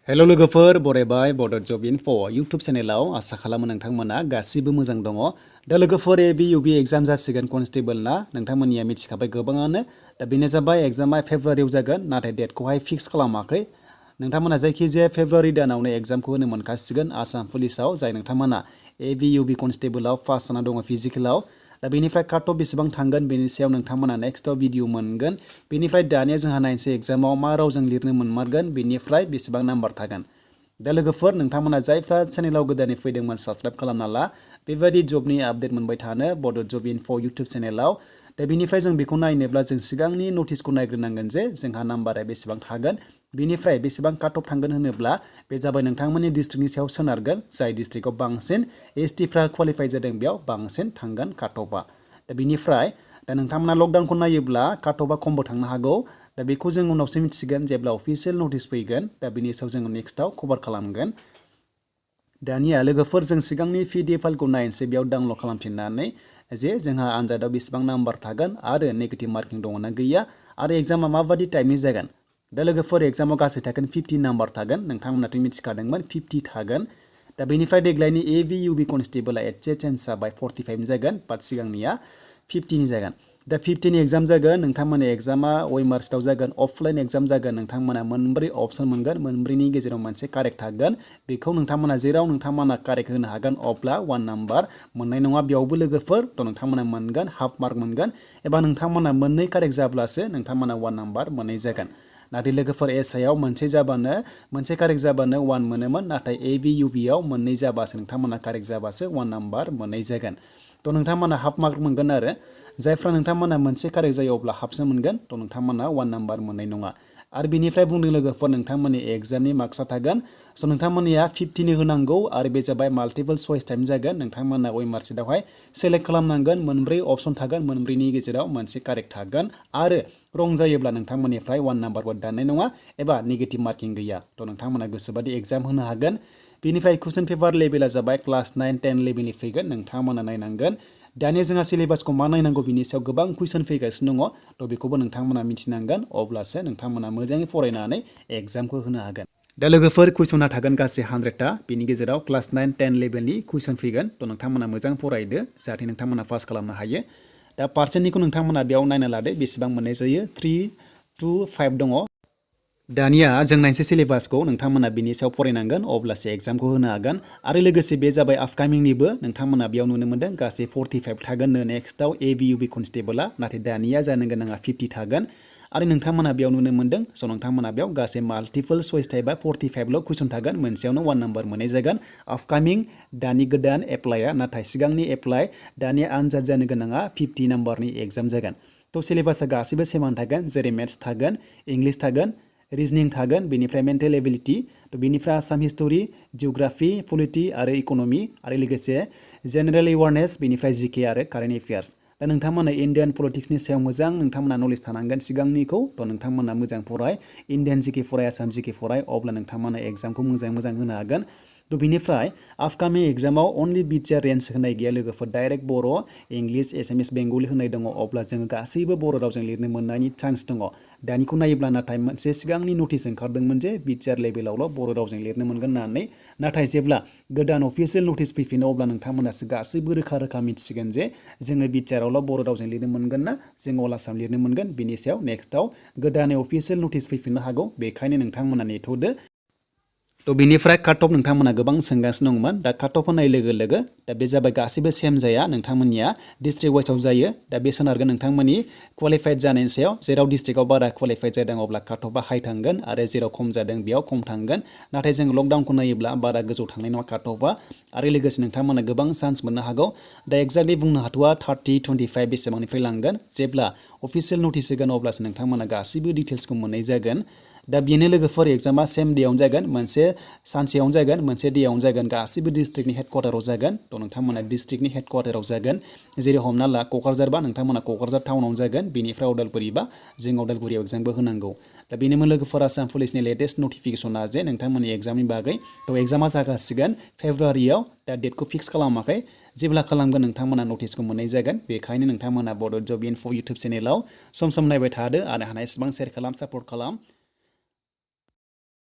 हेल' लोगोफोर बरायबाय बड' जब info YouTube चेनेलाव आसा खालामो नोंथांमोना गासिबो मोजां दङ। दा लोगोफोर एबि इउबि एग्जाम जासिगोन कनस्टेबल ना नोंथांमोननिया मिथिखाबाय गोबाङानो। दा बेनो जाबाय एग्जामा फेब्रुवारियाव जागोन नाथाय डेटखौहाय फिक्स खालामाखै। नोंथांमोना जायखिजाया फेब्रुवारि दानावनो एग्जामखौ होनो मोनखासिगोन आसाम पुलिसाव जाय नोंथांमोना एबि इउबि कनस्टेबलाव पास जाना दङ फिजिकेलाव। दा बेनिफ्राय काट अफ बेसेबां थांगोन बेनि सायाव नोंथांमोना नेक्स्टआव भिडिअ मोनगोन। बेनिफ्राय दानिया जोंहा नायनोसै एग्जामाव मा रावजों लिरनो मोनमारगोन बेनिफ्राय बेसेबां नाम्बार थागोन। दा लोगोफोर नोंथांमोना जायफ्रा चेनेलाव गोदानै फैदोंमोन साबस्क्राइब खालामना ला बेबायदि जबनि आपडेट मोनबाय थानो बड' जब इनफो इउटुब चेनेलाव। दा बेनिफ्राय जों बेखौ नायनोब्ला जों सिगांनि नटिसखौ नायग्रोनांगोन जे जोंहा नाम्बारा बेसेबां थागोन बेनिफ्राय बेसेबां काट अफ थांगोन होनोब्ला बे जाबाय नोंथांमोननि डिस्ट्रिक्टनि सायाव सोनारगोन। जाय डिस्ट्रिक्टआव बांसिन एसटिफ्रा क्वालिफाइ जादों बेयाव बांसिन थांगोन काट अफआ। दा बेनिफ्राय नोंथांमोना लकडाउनखौ नायोब्ला काट अफआ खमबो थांनो हागौ। दा बेखौ जों उनावसो मिथिगोन जेब्ला अफिसियेल नटिस फैगोन। दा बेनि सायाव जोङो नेक्स्टआव कभार खालामगोन। दानिया लोगोफोर जों सिगांनि PDF फाइलखौ नायनोसै बेयाव डाउनलड खालामफिननानै जे जोंहा आनजादाव बेसेबां नाम्बार थागोन आरो नेगेटिभ मार्किं दङना गैया आरो एग्जामा माबायदि टाइपनि जागोन। दा लोगोफोर एग्जामाव गासै थागोन 50 नाम्बार थागोन नोंथांमोनाथ' मिथिखादोंमोन 50 थागोन। दा बेनिफ्राय देग्लायनि एबि इउबि कनस्टेबलआ एसे चेन्ज जाबाय 45 जागोन बाट सिगांनिया 50 जागोन। दा 50 एग्जाम जागोन नोंथांमोननि एग्जामा वेमार्सआव जागोन अफलाइन एग्जाम जागोन। नोंथांमोना मोनब्रै अपसन मोनगोन मोनब्रैनि गेजेराव मोनसे कारेक्ट थागोन। बेखौ नोंथांमोना जेराव नोंथांमोना कारेक्ट होनो हागोन अब्ला 1 नाम्बार मोननाय नङा बेयावबो लोगोफोर थ' नोंथांमोना मोनगोन हाफ मार्क मोनगोन एबा नोंथांमोना मोननै कारेक्ट जाब्लासो नोंथांमोना 1 नाम्बार मोननाय जागोन। नाथाय लोगोफोर एसआइआव मोनसे कारेक्ट जाबानो 1 मोनोमोन नाथाय एबि इउबिआव मोननै जाबासो नोंथांमोना कारेक्ट जाबासो 1 नाम्बार मोननाय जागोन। थ' नोंथांमोना हाफ मार्क मोनगोन आरो जायफ्रा नोंथांमोना मोनसे कारेक्ट जायो अब्ला हाफसो मोनगोन थ' नोंथांमोना 1 नाम्बार मोननाय नङा। आरो बिनिफ्राय बुंदों लोगोफोर नोंथांमोननि एग्जामनि मार्क्सआ थागोन स' नोंथांमोननिया 50 होनांगौ आरो बे जाबाय माल्टिपल चइस टाइम जागोन। नोंथांमोना वेमार्कशीटआवहाय सेलेक्ट खालामनांगोन मोनब्रै अपसन थागोन मोनब्रैनि गेजेराव मोनसे कारेक्ट थागोन आरो रं जायोब्ला नोंथांमोननिफ्राय 1 नाम्बारबो दाननाय नङा एबा नेगेटिभ मार्किं गैया थ' नोंथांमोना गोसोबादि एग्जाम होनो हागोन। बेनिफ्राय कुइसन पेपार लेभेला जाबाय क्लास 9-10 लेभेलनि फैगोन नोंथांमोना नायनांगोन। दानिया जोंहा सिलेबासखौ मा नायनांगौ बिनि सायाव गोबां कुइसन फैगासिनो दङ थ' बेखौबो नोंथांमोना मिथिनांगोन अब्लासो नोंथांमोना मोजाङै फरायनानै एग्जामखौ होनो हागोन। दा लोगोफोर कुइसना थागोन गासै 100टा बेनि गेजेराव क्लास 9-10 लेभेलनि कुइसन फैगोन थ' नोंथांमोना मोजां फरायदो जाहाथे नोंथांमोना पास खालामनो हायो। दा पार्सेन्टनिखौ नोंथांमोना बेयाव नायना लादो बेसेबां मोननाय जायो 3, 2, 5 दङ। दानिया जों नायनोसै सिलेबासखौ नोंथांमोना बिनि सायाव फरायनांगोन अब्लासो एग्जामखौ होनो हागोन। आरो लोगोसे बे जाबाय आपकामिंनिबो नोंथांमोना बेयाव नुनो मोनदों गासै 45 थागोननो नेक्स्टआव एबि इउबि कनस्टेबला नाथाय दानिया जानो गोनाङा 50 थागोन। आरो नोंथांमोना बेयाव नुनो मोनदों स' नोंथांमोना बेयाव गासै माल्टिपल चइस टाइपआ 45ल' कुइसन थागोन मोनसेयावनो 1 नाम्बार मोननाय जागोन। आपकामिं दानि गोदान एप्लाइआ नाथाय सिगांनि एप्लाइ दानिया आनजाद जानो गोनाङा 50 नाम्बारनि एग्जाम जागोन। थ' सिलेबासा गासैबो सेमान थागोन जेरै मेथ्स थागोन इंलिस थागोन रिजनिं थागोन बेनिफ्राय मेन्टेल एबिलिटि थ' बेनिफ्राय आसाम हिस्ट'रि जिअ'ग्राफि पलिटि आरो इक'नमि आरो लोगोसे जेनेरेल एवारनेस बेनिफ्राय जिके आरो कारेन्ट एफेयार्स। दा नोंथांमोना इण्डियान पलिटिक्सनि सायाव मोजां नोंथांमोना नलेज थानांगोन सिगांनिखौ थ' नोंथांमोना मोजां फराय इण्डियान जिके फराय आसाम जिके फराय अब्ला नोंथांमोना एग्जामखौ मोजां होनो हागोन। थ' बिनिफ्राय आपकामिं एग्जामाव अनलि बिटिआर रेन्ज होनाय गैया लोगोफोर डाइरेक्ट बर' इंलिस एसामिस बेंगलि होनाय दङ अब्ला जोङो गासैबो बर' रावजों लिरनो मोननायनि चान्स दङ। दानिखौ नायोब्ला नाथाय मोनसे सिगांनि नटिस ओंखारदोंमोन जे बिटिआर लेभेलावल' बर' रावजों लिरनो मोनगोन होननानै नाथाय जेब्ला गोदान अफिसियेल नटिस फैफिनो अब्ला नोंथांमोनासो गासैबो रोखा मिथिसिगोन जे जोङो बिटिआरावल' बर' रावजों लिरनो मोनगोन ना जों अल आसाम लिरनो मोनगोन बिनि सायाव नेक्स्टआव गोदानै अफिसियेल नटिस फैफिननो हागौ बेखायनो नोंथांमोना नेथ'दो। थ' बिनिफ्राय काट अफ नोंथांमोना गोबां सोंगासिनो दंमोन दा काट अफ होनाय लोगो लोगो दा बे जाबाय गासैबो सेम जाया नोंथांमोननिया डिस्ट्रिक्ट वाइसआव जायो। दा बे सोनारगोन नोंथांमोननि क्वालिफाइड जानायनि सायाव जेराव डिस्ट्रिक्टआव बारा क्वालिफाइड जादों अब्ला काट अफआ हाइ थांगोन आरो जेराव खम जादों बेयाव खम थांगोन। नाथाय जों लकडाउनखौ नायोब्ला बारा गोजौ थांनाय नङा काट अफआ आरो लोगोसे नोंथांमोना गोबां चान्स मोननो हागौ। दा एक्जेक्टलि बुंनो हाथ'वा 30, 25 बेसेबांनिफ्राय लांगोन जेब्ला अफिसियेल नटिस होगोन अब्लासो नोंथांमोना गासैबो डिटेल्सखौ मोननाय जागोन। दा बेनो लोगोफोर एग्जामा सेम डेआवनो जागोन मोनसे सानसेयावनो जागोन मोनसे डेआवनो जागोन गासैबो डिस्ट्रिक्टनि हेडक्वार्टाराव जागोन थ' नोंथांमोना डिस्ट्रिक्टनि हेडक्वार्टाराव जागोन जेरै हमना ला क'क्राझारबा नोंथांमोना क'क्राझार टाउनाव जागोन बेनिफ्राय उदालगुरिबा जों उदालगुरियाव एग्जामबो होनांगौ। दा बेनोमोन लोगोफोर आसाम पुलिसनि लेटेस्ट नटिफिकेसना जे नोंथांमोननि एग्जामनि बागै थ' एग्जामा जागासिगोन फेब्रुवारियाव दा डेटखौ फिक्स खालामाखै जेब्ला खालामगोन नोंथांमोना नटिसखौ मोननाय जागोन। बेखायनो नोंथांमोना बड' जब इनफो इउटुब चेनेलाव सम नायबाय थादो आरो हानाय एसेबां शेयार खालाम सापर्ट खालाम।